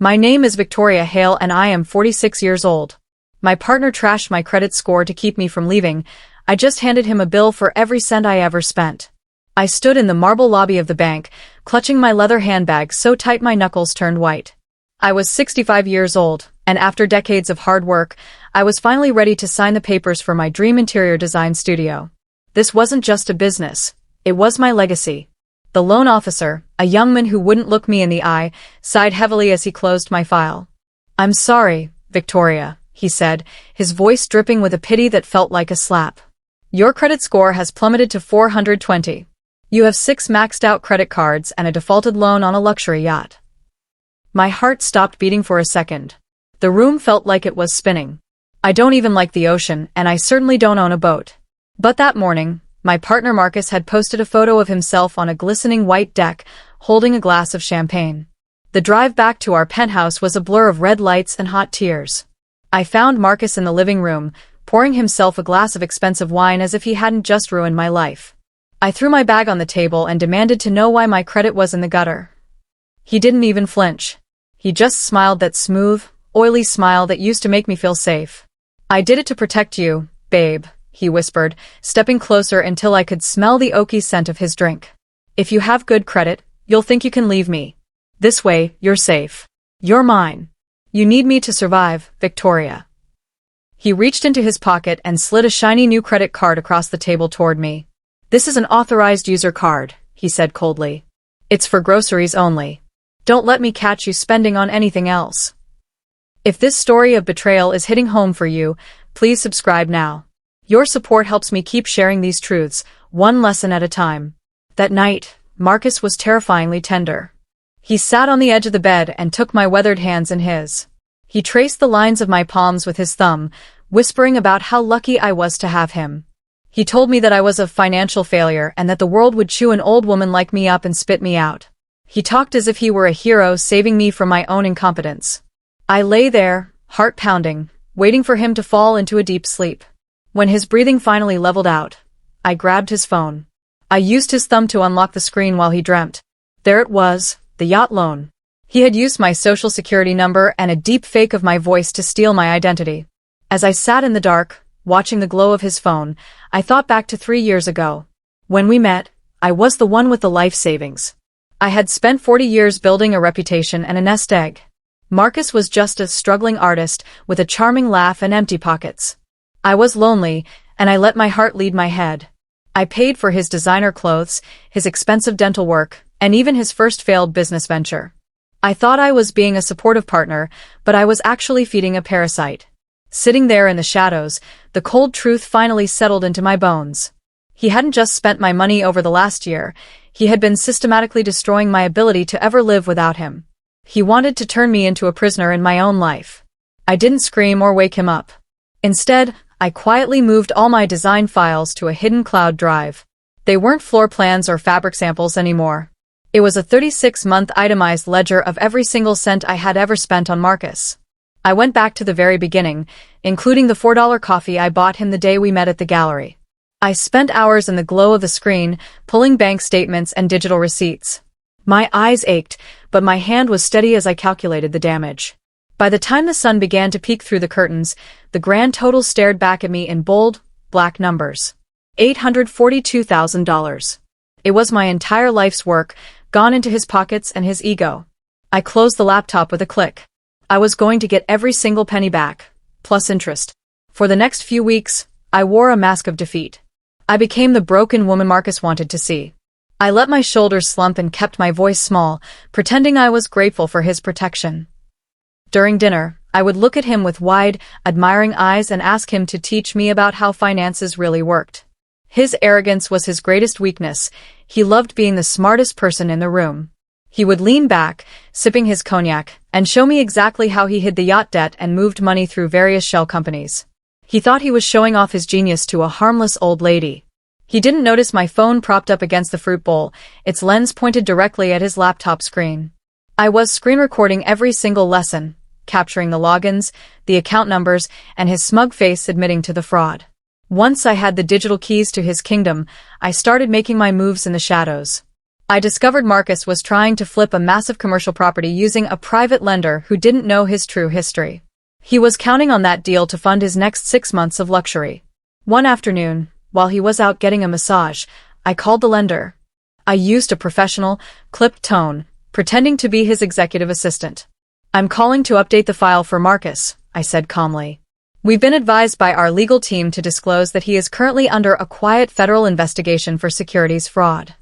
My name is Victoria Hale and I am 46 years old. My partner trashed my credit score to keep me from leaving. I just handed him a bill for every cent I ever spent. I stood in the marble lobby of the bank, clutching my leather handbag so tight my knuckles turned white. I was 65 years old, and after decades of hard work, I was finally ready to sign the papers for my dream interior design studio. This wasn't just a business. It was my legacy. The loan officer, a young man who wouldn't look me in the eye, sighed heavily as he closed my file. "I'm sorry, Victoria," he said, his voice dripping with a pity that felt like a slap. "Your credit score has plummeted to 420. You have 6 maxed-out credit cards and a defaulted loan on a luxury yacht." My heart stopped beating for a second. The room felt like it was spinning. I don't even like the ocean, and I certainly don't own a boat. But that morning, my partner Marcus had posted a photo of himself on a glistening white deck, holding a glass of champagne. The drive back to our penthouse was a blur of red lights and hot tears. I found Marcus in the living room, pouring himself a glass of expensive wine as if he hadn't just ruined my life. I threw my bag on the table and demanded to know why my credit was in the gutter. He didn't even flinch. He just smiled, that smooth, oily smile that used to make me feel safe. "I did it to protect you, babe," he whispered, stepping closer until I could smell the oaky scent of his drink. "If you have good credit, you'll think you can leave me. This way, you're safe. You're mine. You need me to survive, Victoria." He reached into his pocket and slid a shiny new credit card across the table toward me. "This is an authorized user card," he said coldly. "It's for groceries only. Don't let me catch you spending on anything else." If this story of betrayal is hitting home for you, please subscribe now. Your support helps me keep sharing these truths, one lesson at a time. That night, Marcus was terrifyingly tender. He sat on the edge of the bed and took my weathered hands in his. He traced the lines of my palms with his thumb, whispering about how lucky I was to have him. He told me that I was a financial failure and that the world would chew an old woman like me up and spit me out. He talked as if he were a hero saving me from my own incompetence. I lay there, heart pounding, waiting for him to fall into a deep sleep. When his breathing finally leveled out, I grabbed his phone. I used his thumb to unlock the screen while he dreamt. There it was, the yacht loan. He had used my social security number and a deep fake of my voice to steal my identity. As I sat in the dark, watching the glow of his phone, I thought back to 3 years ago. When we met, I was the one with the life savings. I had spent 40 years building a reputation and a nest egg. Marcus was just a struggling artist with a charming laugh and empty pockets. I was lonely, and I let my heart lead my head. I paid for his designer clothes, his expensive dental work, and even his first failed business venture. I thought I was being a supportive partner, but I was actually feeding a parasite. Sitting there in the shadows, the cold truth finally settled into my bones. He hadn't just spent my money over the last year, he had been systematically destroying my ability to ever live without him. He wanted to turn me into a prisoner in my own life. I didn't scream or wake him up. Instead, I quietly moved all my design files to a hidden cloud drive. They weren't floor plans or fabric samples anymore. It was a 36-month itemized ledger of every single cent I had ever spent on Marcus. I went back to the very beginning, including the $4 coffee I bought him the day we met at the gallery. I spent hours in the glow of the screen, pulling bank statements and digital receipts. My eyes ached, but my hand was steady as I calculated the damage. By the time the sun began to peek through the curtains, the grand total stared back at me in bold, black numbers. $842,000. It was my entire life's work, gone into his pockets and his ego. I closed the laptop with a click. I was going to get every single penny back, plus interest. For the next few weeks, I wore a mask of defeat. I became the broken woman Marcus wanted to see. I let my shoulders slump and kept my voice small, pretending I was grateful for his protection. During dinner, I would look at him with wide, admiring eyes and ask him to teach me about how finances really worked. His arrogance was his greatest weakness. He loved being the smartest person in the room. He would lean back, sipping his cognac, and show me exactly how he hid the yacht debt and moved money through various shell companies. He thought he was showing off his genius to a harmless old lady. He didn't notice my phone propped up against the fruit bowl, its lens pointed directly at his laptop screen. I was screen recording every single lesson, capturing the logins, the account numbers, and his smug face admitting to the fraud. Once I had the digital keys to his kingdom, I started making my moves in the shadows. I discovered Marcus was trying to flip a massive commercial property using a private lender who didn't know his true history. He was counting on that deal to fund his next 6 months of luxury. One afternoon, while he was out getting a massage, I called the lender. I used a professional, clipped tone, pretending to be his executive assistant. "I'm calling to update the file for Marcus," I said calmly. "We've been advised by our legal team to disclose that he is currently under a quiet federal investigation for securities fraud."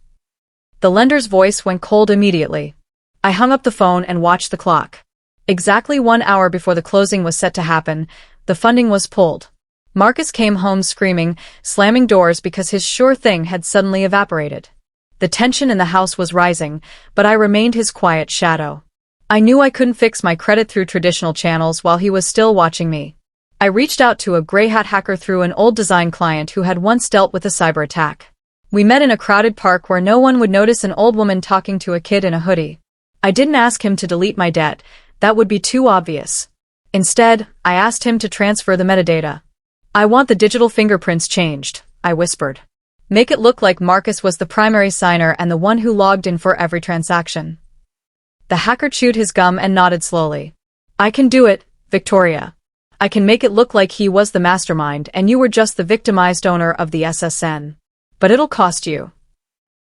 The lender's voice went cold immediately. I hung up the phone and watched the clock. Exactly 1 hour before the closing was set to happen, the funding was pulled. Marcus came home screaming, slamming doors because his sure thing had suddenly evaporated. The tension in the house was rising, but I remained his quiet shadow. I knew I couldn't fix my credit through traditional channels while he was still watching me. I reached out to a gray hat hacker through an old design client who had once dealt with a cyber attack. We met in a crowded park where no one would notice an old woman talking to a kid in a hoodie. I didn't ask him to delete my debt. That would be too obvious. Instead, I asked him to transfer the metadata. "I want the digital fingerprints changed," I whispered. "Make it look like Marcus was the primary signer and the one who logged in for every transaction." The hacker chewed his gum and nodded slowly. "I can do it, Victoria. I can make it look like he was the mastermind and you were just the victimized owner of the SSN. But it'll cost you."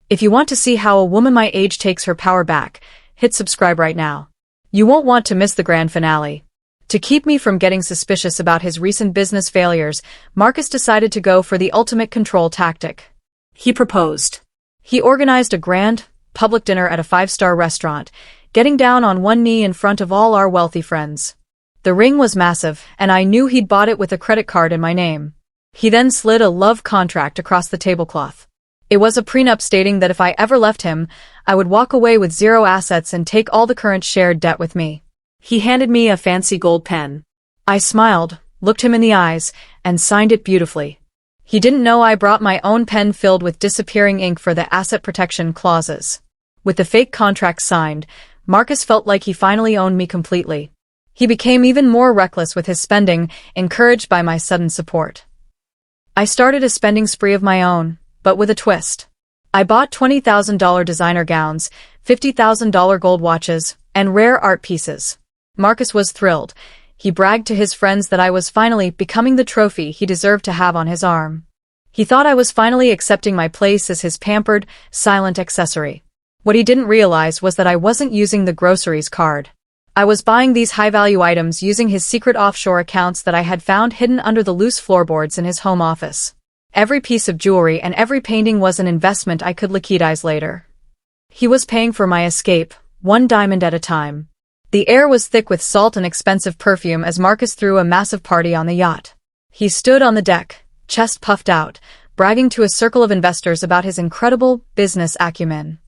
If you want to see how a woman my age takes her power back, hit subscribe right now. You won't want to miss the grand finale. To keep me from getting suspicious about his recent business failures, Marcus decided to go for the ultimate control tactic. He proposed. He organized a grand, public dinner at a 5-star restaurant, getting down on one knee in front of all our wealthy friends. The ring was massive, and I knew he'd bought it with a credit card in my name. He then slid a love contract across the tablecloth. It was a prenup stating that if I ever left him, I would walk away with 0 assets and take all the current shared debt with me. He handed me a fancy gold pen. I smiled, looked him in the eyes, and signed it beautifully. He didn't know I brought my own pen filled with disappearing ink for the asset protection clauses. With the fake contract signed, Marcus felt like he finally owned me completely. He became even more reckless with his spending, encouraged by my sudden support. I started a spending spree of my own, but with a twist. I bought $20,000 designer gowns, $50,000 gold watches, and rare art pieces. Marcus was thrilled. He bragged to his friends that I was finally becoming the trophy he deserved to have on his arm. He thought I was finally accepting my place as his pampered, silent accessory. What he didn't realize was that I wasn't using the groceries card. I was buying these high-value items using his secret offshore accounts that I had found hidden under the loose floorboards in his home office. Every piece of jewelry and every painting was an investment I could liquidize later. He was paying for my escape, one diamond at a time. The air was thick with salt and expensive perfume as Marcus threw a massive party on the yacht. He stood on the deck, chest puffed out, bragging to a circle of investors about his incredible business acumen.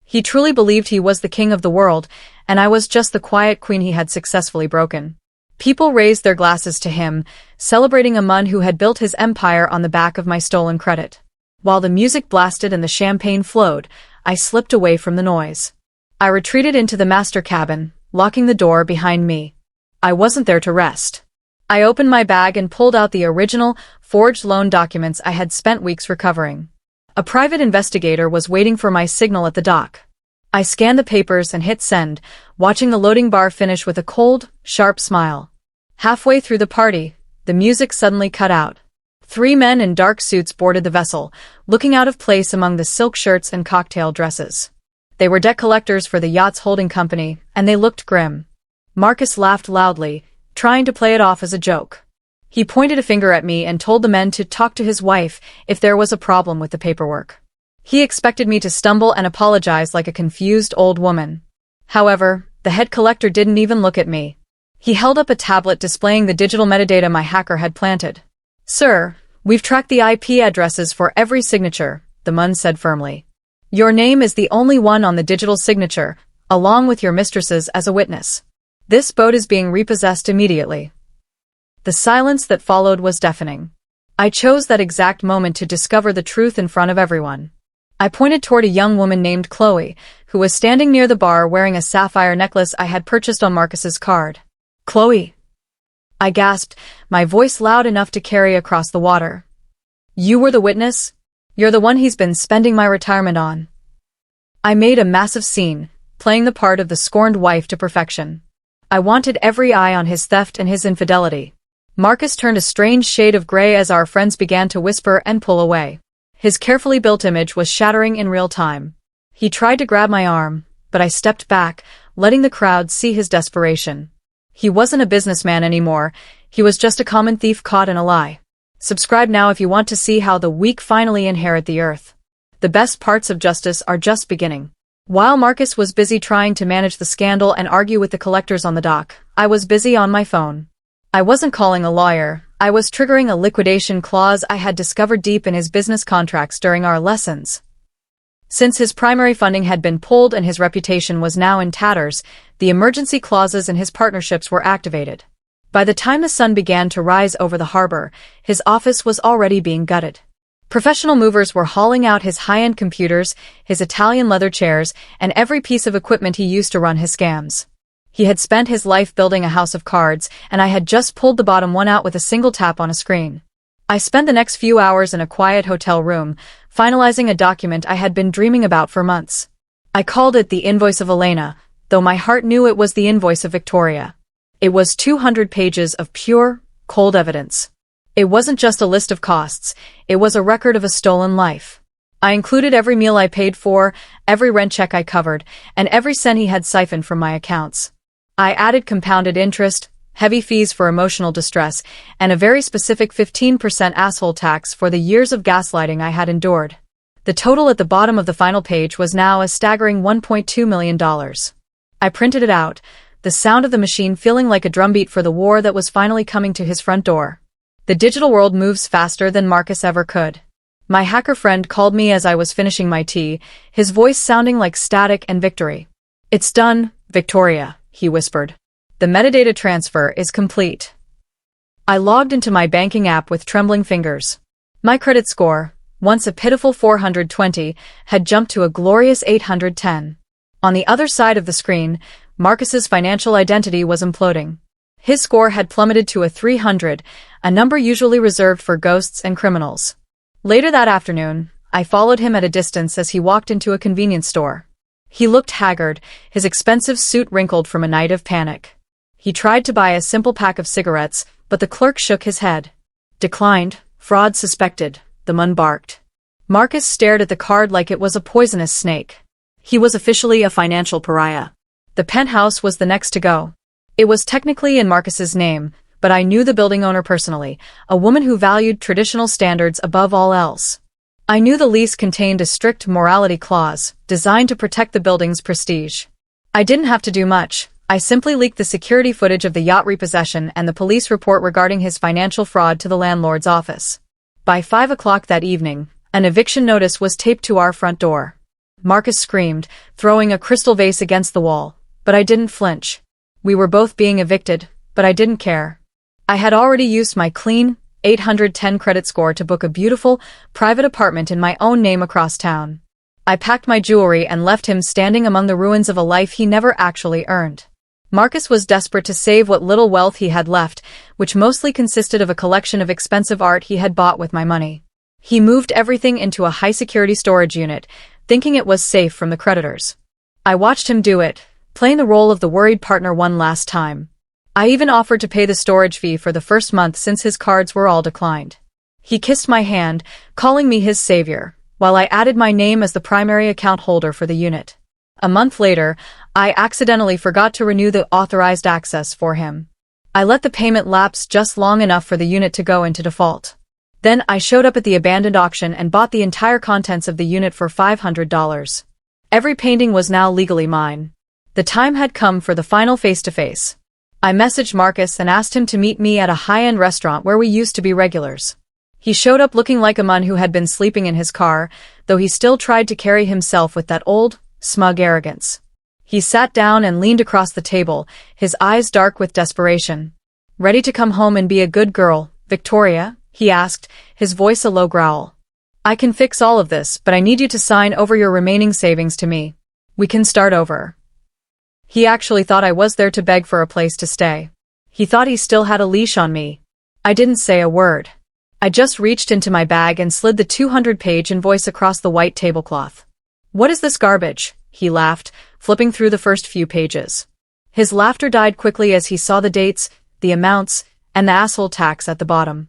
He truly believed he was the king of the world, and I was just the quiet queen he had successfully broken. People raised their glasses to him, celebrating a man who had built his empire on the back of my stolen credit. While the music blasted and the champagne flowed, I slipped away from the noise. I retreated into the master cabin, locking the door behind me. I wasn't there to rest. I opened my bag and pulled out the original, forged loan documents I had spent weeks recovering. A private investigator was waiting for my signal at the dock. I scanned the papers and hit send, watching the loading bar finish with a cold, sharp smile. Halfway through the party, the music suddenly cut out. 3 men in dark suits boarded the vessel, looking out of place among the silk shirts and cocktail dresses. They were debt collectors for the yacht's holding company, and they looked grim. Marcus laughed loudly, trying to play it off as a joke. He pointed a finger at me and told the men to talk to his wife if there was a problem with the paperwork. He expected me to stumble and apologize like a confused old woman. However, the head collector didn't even look at me. He held up a tablet displaying the digital metadata my hacker had planted. "Sir, we've tracked the IP addresses for every signature," the man said firmly. "Your name is the only one on the digital signature, along with your mistress's as a witness. This boat is being repossessed immediately." The silence that followed was deafening. I chose that exact moment to discover the truth in front of everyone. I pointed toward a young woman named Chloe, who was standing near the bar wearing a sapphire necklace I had purchased on Marcus's card. "Chloe!" I gasped, my voice loud enough to carry across the water. "You were the witness? You're the one he's been spending my retirement on." I made a massive scene, playing the part of the scorned wife to perfection. I wanted every eye on his theft and his infidelity. Marcus turned a strange shade of gray as our friends began to whisper and pull away. His carefully built image was shattering in real time. He tried to grab my arm, but I stepped back, letting the crowd see his desperation. He wasn't a businessman anymore, he was just a common thief caught in a lie. Subscribe now if you want to see how the weak finally inherit the earth. The best parts of justice are just beginning. While Marcus was busy trying to manage the scandal and argue with the collectors on the dock, I was busy on my phone. I wasn't calling a lawyer, I was triggering a liquidation clause I had discovered deep in his business contracts during our lessons. Since his primary funding had been pulled and his reputation was now in tatters, the emergency clauses in his partnerships were activated. By the time the sun began to rise over the harbor, his office was already being gutted. Professional movers were hauling out his high-end computers, his Italian leather chairs, and every piece of equipment he used to run his scams. He had spent his life building a house of cards, and I had just pulled the bottom one out with a single tap on a screen. I spent the next few hours in a quiet hotel room, finalizing a document I had been dreaming about for months. I called it the Invoice of Elena, though my heart knew it was the Invoice of Victoria. It was 200 pages of pure, cold evidence. It wasn't just a list of costs, it was a record of a stolen life. I included every meal I paid for, every rent check I covered, and every cent he had siphoned from my accounts. I added compounded interest, heavy fees for emotional distress, and a very specific 15% asshole tax for the years of gaslighting I had endured. The total at the bottom of the final page was now a staggering $1.2 million. I printed it out, the sound of the machine feeling like a drumbeat for the war that was finally coming to his front door. The digital world moves faster than Marcus ever could. My hacker friend called me as I was finishing my tea, his voice sounding like static and victory. "It's done, Victoria," he whispered. "The metadata transfer is complete." I logged into my banking app with trembling fingers. My credit score, once a pitiful 420, had jumped to a glorious 810. On the other side of the screen, Marcus's financial identity was imploding. His score had plummeted to a 300, a number usually reserved for ghosts and criminals. Later that afternoon, I followed him at a distance as he walked into a convenience store. He looked haggard, his expensive suit wrinkled from a night of panic. He tried to buy a simple pack of cigarettes, but the clerk shook his head. "Declined, fraud suspected," the man barked. Marcus stared at the card like it was a poisonous snake. He was officially a financial pariah. The penthouse was the next to go. It was technically in Marcus's name, but I knew the building owner personally, a woman who valued traditional standards above all else. I knew the lease contained a strict morality clause, designed to protect the building's prestige. I didn't have to do much, I simply leaked the security footage of the yacht repossession and the police report regarding his financial fraud to the landlord's office. By 5 o'clock that evening, an eviction notice was taped to our front door. Marcus screamed, throwing a crystal vase against the wall, but I didn't flinch. We were both being evicted, but I didn't care. I had already used my clean, 810 credit score to book a beautiful, private apartment in my own name across town. I packed my jewelry and left him standing among the ruins of a life he never actually earned. Marcus was desperate to save what little wealth he had left, which mostly consisted of a collection of expensive art he had bought with my money. He moved everything into a high-security storage unit, thinking it was safe from the creditors. I watched him do it, playing the role of the worried partner one last time. I even offered to pay the storage fee for the first month since his cards were all declined. He kissed my hand, calling me his savior, while I added my name as the primary account holder for the unit. A month later, I accidentally forgot to renew the authorized access for him. I let the payment lapse just long enough for the unit to go into default. Then I showed up at the abandoned auction and bought the entire contents of the unit for $500. Every painting was now legally mine. The time had come for the final face-to-face. I messaged Marcus and asked him to meet me at a high-end restaurant where we used to be regulars. He showed up looking like a man who had been sleeping in his car, though he still tried to carry himself with that old, smug arrogance. He sat down and leaned across the table, his eyes dark with desperation. "Ready to come home and be a good girl, Victoria?" he asked, his voice a low growl. "I can fix all of this, but I need you to sign over your remaining savings to me. We can start over." He actually thought I was there to beg for a place to stay. He thought he still had a leash on me. I didn't say a word. I just reached into my bag and slid the 200-page invoice across the white tablecloth. "What is this garbage?" he laughed, flipping through the first few pages. His laughter died quickly as he saw the dates, the amounts, and the asshole tax at the bottom.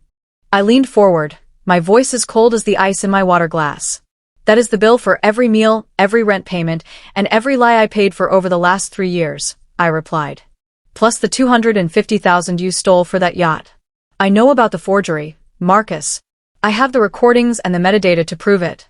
I leaned forward, my voice as cold as the ice in my water glass. "That is the bill for every meal, every rent payment, and every lie I paid for over the last 3 years," I replied. "Plus the $250,000 you stole for that yacht. I know about the forgery, Marcus. I have the recordings and the metadata to prove it."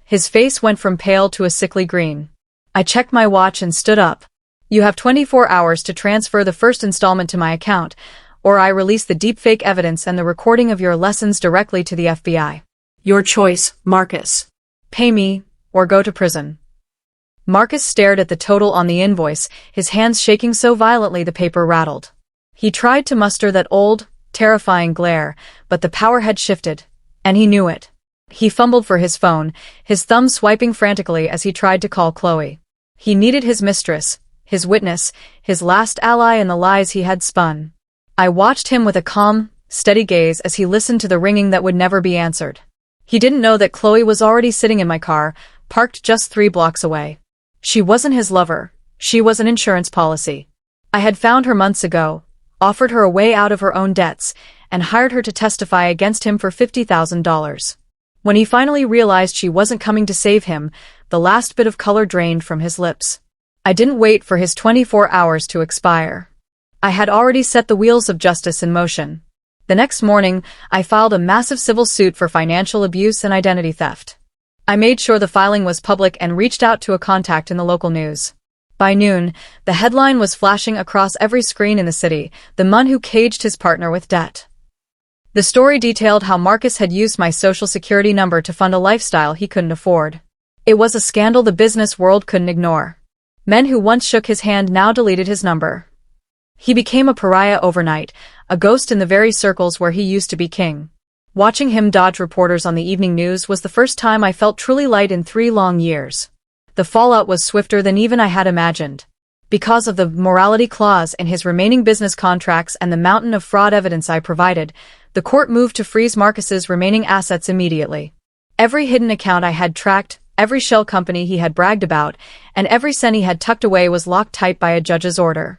His face went from pale to a sickly green. I checked my watch and stood up. "You have 24 hours to transfer the first installment to my account, or I release the deepfake evidence and the recording of your lessons directly to the FBI. Your choice, Marcus. Pay me, or go to prison." Marcus stared at the total on the invoice, his hands shaking so violently the paper rattled. He tried to muster that old, terrifying glare, but the power had shifted, and he knew it. He fumbled for his phone, his thumb swiping frantically as he tried to call Chloe. He needed his mistress, his witness, his last ally in the lies he had spun. I watched him with a calm, steady gaze as he listened to the ringing that would never be answered. He didn't know that Chloe was already sitting in my car, parked just 3 blocks away. She wasn't his lover, she was an insurance policy. I had found her months ago, offered her a way out of her own debts, and hired her to testify against him for $50,000. When he finally realized she wasn't coming to save him, the last bit of color drained from his lips. I didn't wait for his 24 hours to expire. I had already set the wheels of justice in motion. The next morning, I filed a massive civil suit for financial abuse and identity theft. I made sure the filing was public and reached out to a contact in the local news. By noon, the headline was flashing across every screen in the city, "The man who caged his partner with debt." The story detailed how Marcus had used my social security number to fund a lifestyle he couldn't afford. It was a scandal the business world couldn't ignore. Men who once shook his hand now deleted his number. He became a pariah overnight, a ghost in the very circles where he used to be king. Watching him dodge reporters on the evening news was the first time I felt truly light in 3 long years. The fallout was swifter than even I had imagined. Because of the morality clause in his remaining business contracts and the mountain of fraud evidence I provided, the court moved to freeze Marcus's remaining assets immediately. Every hidden account I had tracked, every shell company he had bragged about, and every cent he had tucked away was locked tight by a judge's order.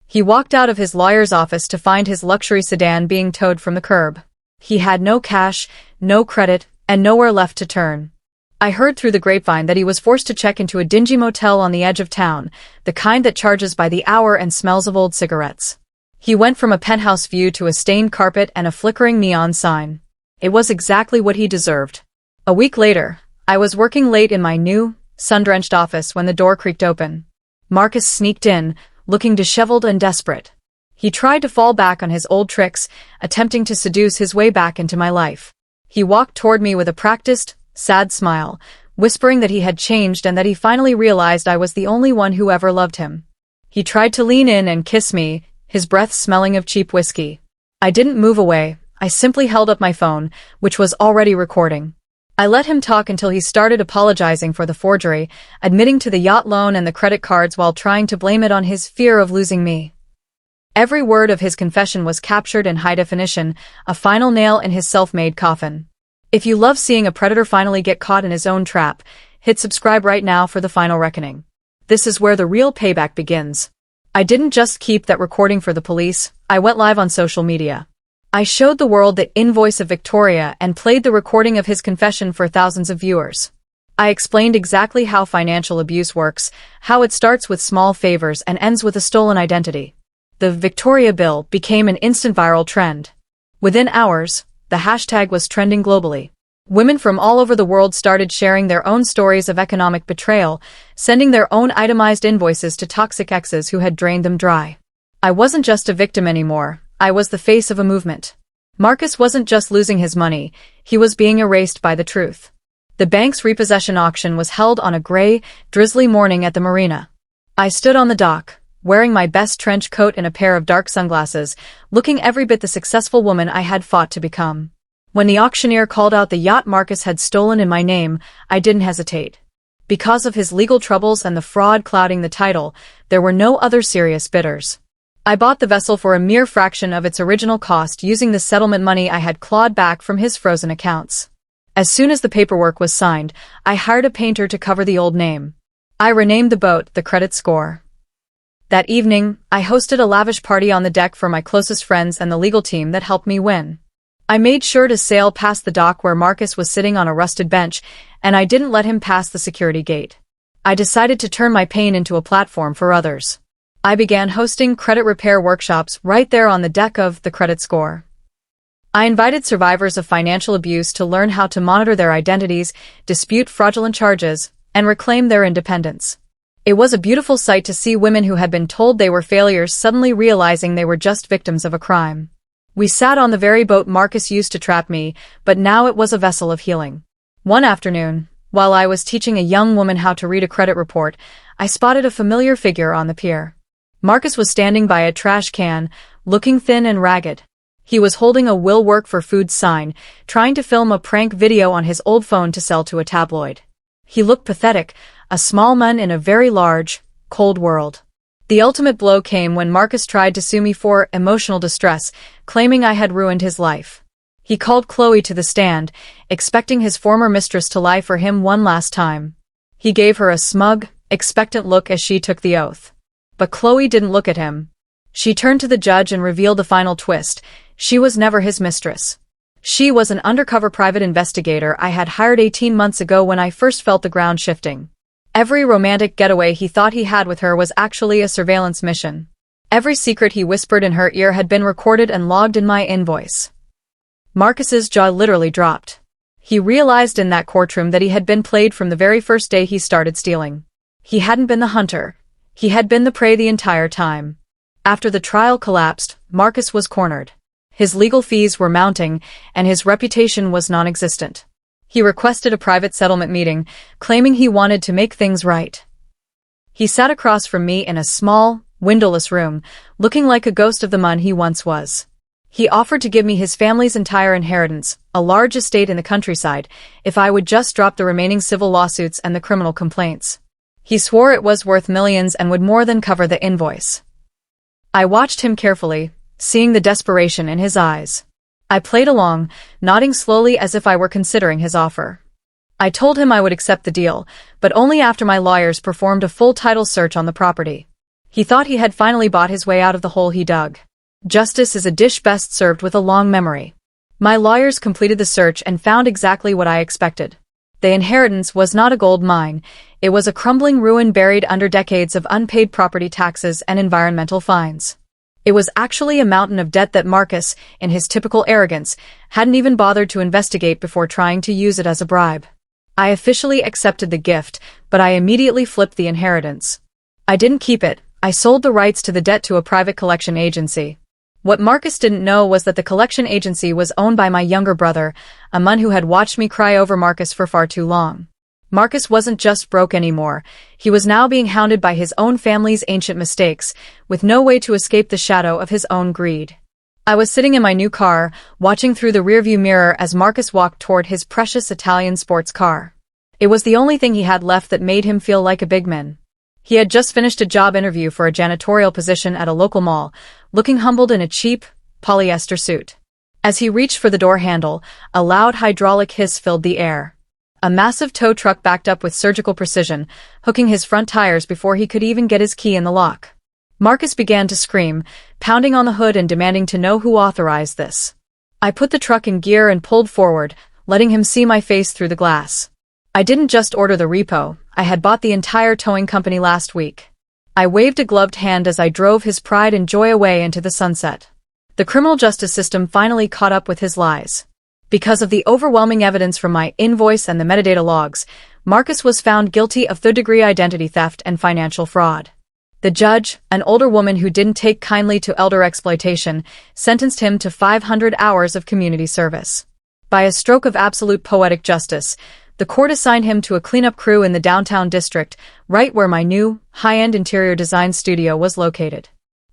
He walked out of his lawyer's office to find his luxury sedan being towed from the curb. He had no cash, no credit, and nowhere left to turn. I heard through the grapevine that he was forced to check into a dingy motel on the edge of town, the kind that charges by the hour and smells of old cigarettes. He went from a penthouse view to a stained carpet and a flickering neon sign. It was exactly what he deserved. A week later, I was working late in my new, sun-drenched office when the door creaked open. Marcus sneaked in, looking disheveled and desperate. He tried to fall back on his old tricks, attempting to seduce his way back into my life. He walked toward me with a practiced, sad smile, whispering that he had changed and that he finally realized I was the only one who ever loved him. He tried to lean in and kiss me, his breath smelling of cheap whiskey. I didn't move away, I simply held up my phone, which was already recording. I let him talk until he started apologizing for the forgery, admitting to the yacht loan and the credit cards while trying to blame it on his fear of losing me. Every word of his confession was captured in high definition, a final nail in his self-made coffin. If you love seeing a predator finally get caught in his own trap, hit subscribe right now for the final reckoning. This is where the real payback begins. I didn't just keep that recording for the police, I went live on social media. I showed the world the invoice of Victoria and played the recording of his confession for thousands of viewers. I explained exactly how financial abuse works, how it starts with small favors and ends with a stolen identity. The Victoria bill became an instant viral trend. Within hours, the hashtag was trending globally. Women from all over the world started sharing their own stories of economic betrayal, sending their own itemized invoices to toxic exes who had drained them dry. I wasn't just a victim anymore, I was the face of a movement. Marcus wasn't just losing his money, he was being erased by the truth. The bank's repossession auction was held on a gray, drizzly morning at the marina. I stood on the dock, wearing my best trench coat and a pair of dark sunglasses, looking every bit the successful woman I had fought to become. When the auctioneer called out the yacht Marcus had stolen in my name, I didn't hesitate. Because of his legal troubles and the fraud clouding the title, there were no other serious bidders. I bought the vessel for a mere fraction of its original cost using the settlement money I had clawed back from his frozen accounts. As soon as the paperwork was signed, I hired a painter to cover the old name. I renamed the boat the Credit Score. That evening, I hosted a lavish party on the deck for my closest friends and the legal team that helped me win. I made sure to sail past the dock where Marcus was sitting on a rusted bench, and I didn't let him pass the security gate. I decided to turn my pain into a platform for others. I began hosting credit repair workshops right there on the deck of the Credit Score. I invited survivors of financial abuse to learn how to monitor their identities, dispute fraudulent charges, and reclaim their independence. It was a beautiful sight to see women who had been told they were failures suddenly realizing they were just victims of a crime. We sat on the very boat Marcus used to trap me, but now it was a vessel of healing. One afternoon, while I was teaching a young woman how to read a credit report, I spotted a familiar figure on the pier. Marcus was standing by a trash can, looking thin and ragged. He was holding a "Will Work for Food" sign, trying to film a prank video on his old phone to sell to a tabloid. He looked pathetic, a small man in a very large, cold world. The ultimate blow came when Marcus tried to sue me for emotional distress, claiming I had ruined his life. He called Chloe to the stand, expecting his former mistress to lie for him one last time. He gave her a smug, expectant look as she took the oath. But Chloe didn't look at him. She turned to the judge and revealed the final twist. She was never his mistress. She was an undercover private investigator I had hired 18 months ago when I first felt the ground shifting. Every romantic getaway he thought he had with her was actually a surveillance mission. Every secret he whispered in her ear had been recorded and logged in my invoice. Marcus's jaw literally dropped. He realized in that courtroom that he had been played from the very first day he started stealing. He hadn't been the hunter. He had been the prey the entire time. After the trial collapsed, Marcus was cornered. His legal fees were mounting, and his reputation was non-existent. He requested a private settlement meeting, claiming he wanted to make things right. He sat across from me in a small, windowless room, looking like a ghost of the man he once was. He offered to give me his family's entire inheritance, a large estate in the countryside, if I would just drop the remaining civil lawsuits and the criminal complaints. He swore it was worth millions and would more than cover the invoice. I watched him carefully, seeing the desperation in his eyes. I played along, nodding slowly as if I were considering his offer. I told him I would accept the deal, but only after my lawyers performed a full title search on the property. He thought he had finally bought his way out of the hole he dug. Justice is a dish best served with a long memory. My lawyers completed the search and found exactly what I expected. The inheritance was not a gold mine, it was a crumbling ruin buried under decades of unpaid property taxes and environmental fines. It was actually a mountain of debt that Marcus, in his typical arrogance, hadn't even bothered to investigate before trying to use it as a bribe. I officially accepted the gift, but I immediately flipped the inheritance. I didn't keep it, I sold the rights to the debt to a private collection agency. What Marcus didn't know was that the collection agency was owned by my younger brother, a man who had watched me cry over Marcus for far too long. Marcus wasn't just broke anymore, he was now being hounded by his own family's ancient mistakes, with no way to escape the shadow of his own greed. I was sitting in my new car, watching through the rearview mirror as Marcus walked toward his precious Italian sports car. It was the only thing he had left that made him feel like a big man. He had just finished a job interview for a janitorial position at a local mall, looking humbled in a cheap, polyester suit. As he reached for the door handle, a loud hydraulic hiss filled the air. A massive tow truck backed up with surgical precision, hooking his front tires before he could even get his key in the lock. Marcus began to scream, pounding on the hood and demanding to know who authorized this. I put the truck in gear and pulled forward, letting him see my face through the glass. I didn't just order the repo, I had bought the entire towing company last week. I waved a gloved hand as I drove his pride and joy away into the sunset. The criminal justice system finally caught up with his lies. Because of the overwhelming evidence from my invoice and the metadata logs, Marcus was found guilty of third-degree identity theft and financial fraud. The judge, an older woman who didn't take kindly to elder exploitation, sentenced him to 500 hours of community service. By a stroke of absolute poetic justice, the court assigned him to a cleanup crew in the downtown district, right where my new, high-end interior design studio was located.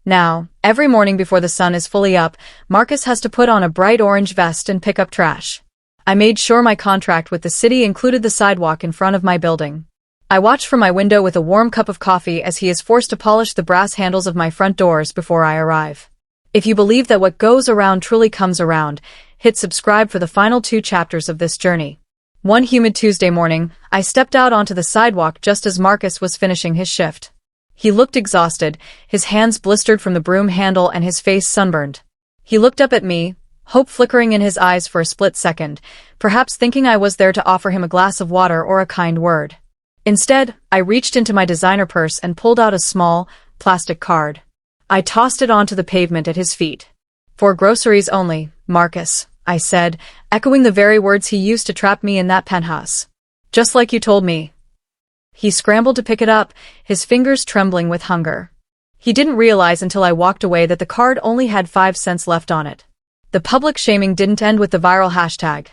Now, every morning before the sun is fully up, Marcus has to put on a bright orange vest and pick up trash. I made sure my contract with the city included the sidewalk in front of my building. I watch from my window with a warm cup of coffee as he is forced to polish the brass handles of my front doors before I arrive. If you believe that what goes around truly comes around, hit subscribe for the final 2 chapters of this journey. One humid Tuesday morning, I stepped out onto the sidewalk just as Marcus was finishing his shift. He looked exhausted, his hands blistered from the broom handle and his face sunburned. He looked up at me, hope flickering in his eyes for a split second, perhaps thinking I was there to offer him a glass of water or a kind word. Instead, I reached into my designer purse and pulled out a small, plastic card. I tossed it onto the pavement at his feet. "For groceries only, Marcus," I said, echoing the very words he used to trap me in that penthouse. "Just like you told me." He scrambled to pick it up, his fingers trembling with hunger. He didn't realize until I walked away that the card only had 5 cents left on it. The public shaming didn't end with the viral hashtag.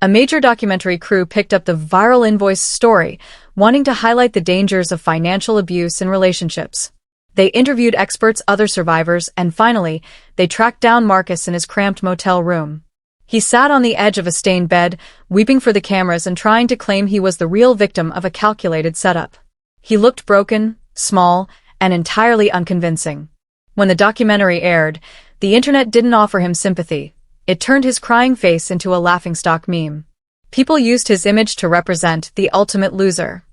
A major documentary crew picked up the viral Invoice story, wanting to highlight the dangers of financial abuse in relationships. They interviewed experts, other survivors, and finally, they tracked down Marcus in his cramped motel room. He sat on the edge of a stained bed, weeping for the cameras and trying to claim he was the real victim of a calculated setup. He looked broken, small, and entirely unconvincing. When the documentary aired, the internet didn't offer him sympathy. It turned his crying face into a laughingstock meme. People used his image to represent the ultimate loser.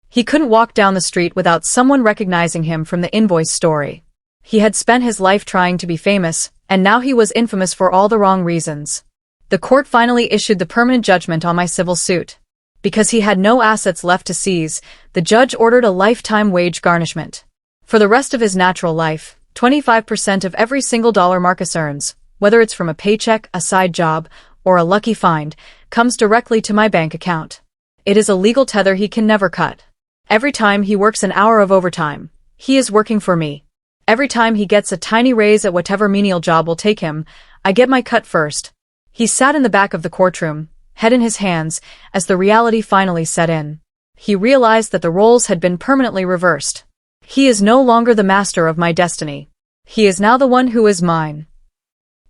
He couldn't walk down the street without someone recognizing him from the Invoice story. He had spent his life trying to be famous, and now he was infamous for all the wrong reasons. The court finally issued the permanent judgment on my civil suit. Because he had no assets left to seize, the judge ordered a lifetime wage garnishment. For the rest of his natural life, 25% of every single dollar Marcus earns, whether it's from a paycheck, a side job, or a lucky find, comes directly to my bank account. It is a legal tether he can never cut. Every time he works an hour of overtime, he is working for me. Every time he gets a tiny raise at whatever menial job will take him, I get my cut first. He sat in the back of the courtroom, head in his hands, as the reality finally set in. He realized that the roles had been permanently reversed. He is no longer the master of my destiny. He is now the one who is mine.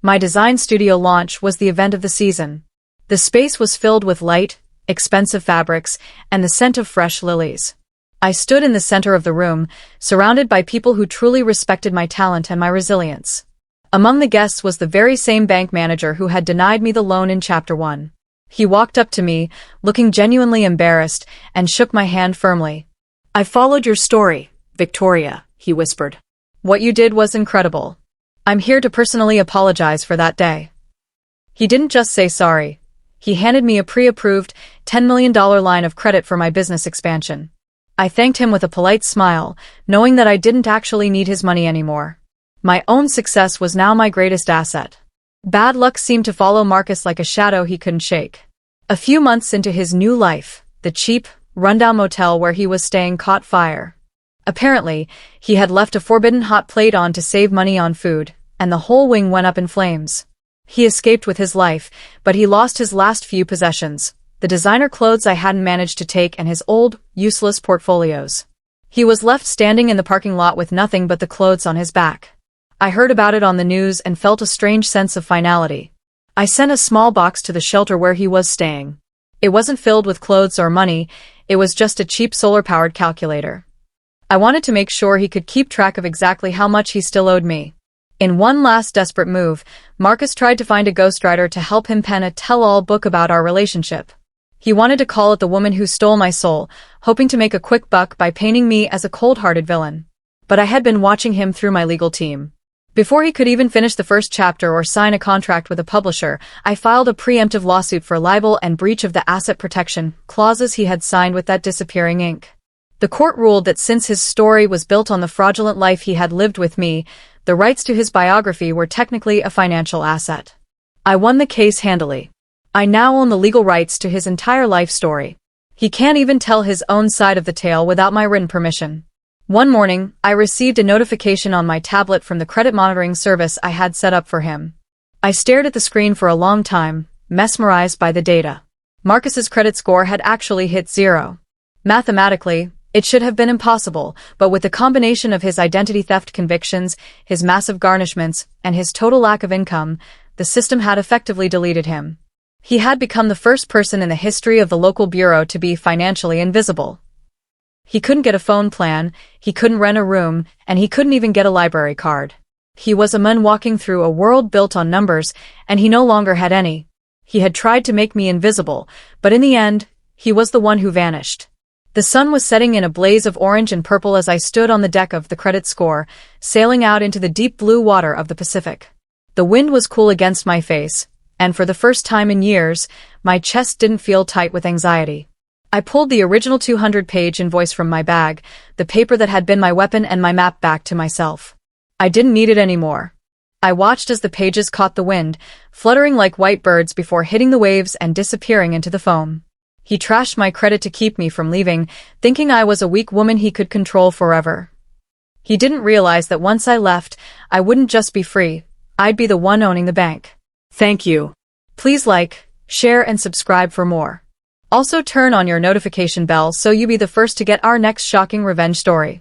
My design studio launch was the event of the season. The space was filled with light, expensive fabrics, and the scent of fresh lilies. I stood in the center of the room, surrounded by people who truly respected my talent and my resilience. Among the guests was the very same bank manager who had denied me the loan in Chapter 1. He walked up to me, looking genuinely embarrassed, and shook my hand firmly. "I followed your story, Victoria," he whispered. "What you did was incredible. I'm here to personally apologize for that day." He didn't just say sorry. He handed me a pre-approved $10 million line of credit for my business expansion. I thanked him with a polite smile, knowing that I didn't actually need his money anymore. My own success was now my greatest asset. Bad luck seemed to follow Marcus like a shadow he couldn't shake. A few months into his new life, the cheap, rundown motel where he was staying caught fire. Apparently, he had left a forbidden hot plate on to save money on food, and the whole wing went up in flames. He escaped with his life, but he lost his last few possessions. The designer clothes I hadn't managed to take and his old, useless portfolios. He was left standing in the parking lot with nothing but the clothes on his back. I heard about it on the news and felt a strange sense of finality. I sent a small box to the shelter where he was staying. It wasn't filled with clothes or money, it was just a cheap solar-powered calculator. I wanted to make sure he could keep track of exactly how much he still owed me. In one last desperate move, Marcus tried to find a ghostwriter to help him pen a tell-all book about our relationship. He wanted to call it The Woman Who Stole My Soul, hoping to make a quick buck by painting me as a cold-hearted villain. But I had been watching him through my legal team. Before he could even finish the first chapter or sign a contract with a publisher, I filed a preemptive lawsuit for libel and breach of the asset protection clauses he had signed with that disappearing ink. The court ruled that since his story was built on the fraudulent life he had lived with me, the rights to his biography were technically a financial asset. I won the case handily. I now own the legal rights to his entire life story. He can't even tell his own side of the tale without my written permission. One morning, I received a notification on my tablet from the credit monitoring service I had set up for him. I stared at the screen for a long time, mesmerized by the data. Marcus's credit score had actually hit 0. Mathematically, it should have been impossible, but with the combination of his identity theft convictions, his massive garnishments, and his total lack of income, the system had effectively deleted him. He had become the first person in the history of the local bureau to be financially invisible. He couldn't get a phone plan, he couldn't rent a room, and he couldn't even get a library card. He was a man walking through a world built on numbers, and he no longer had any. He had tried to make me invisible, but in the end, he was the one who vanished. The sun was setting in a blaze of orange and purple as I stood on the deck of the credit score, sailing out into the deep blue water of the Pacific. The wind was cool against my face, and for the first time in years, my chest didn't feel tight with anxiety. I pulled the original 200-page invoice from my bag, the paper that had been my weapon, and my map back to myself. I didn't need it anymore. I watched as the pages caught the wind, fluttering like white birds before hitting the waves and disappearing into the foam. He trashed my credit to keep me from leaving, thinking I was a weak woman he could control forever. He didn't realize that once I left, I wouldn't just be free, I'd be the one owning the bank. Thank you. Please like, share, and subscribe for more. Also turn on your notification bell so you be the first to get our next shocking revenge story.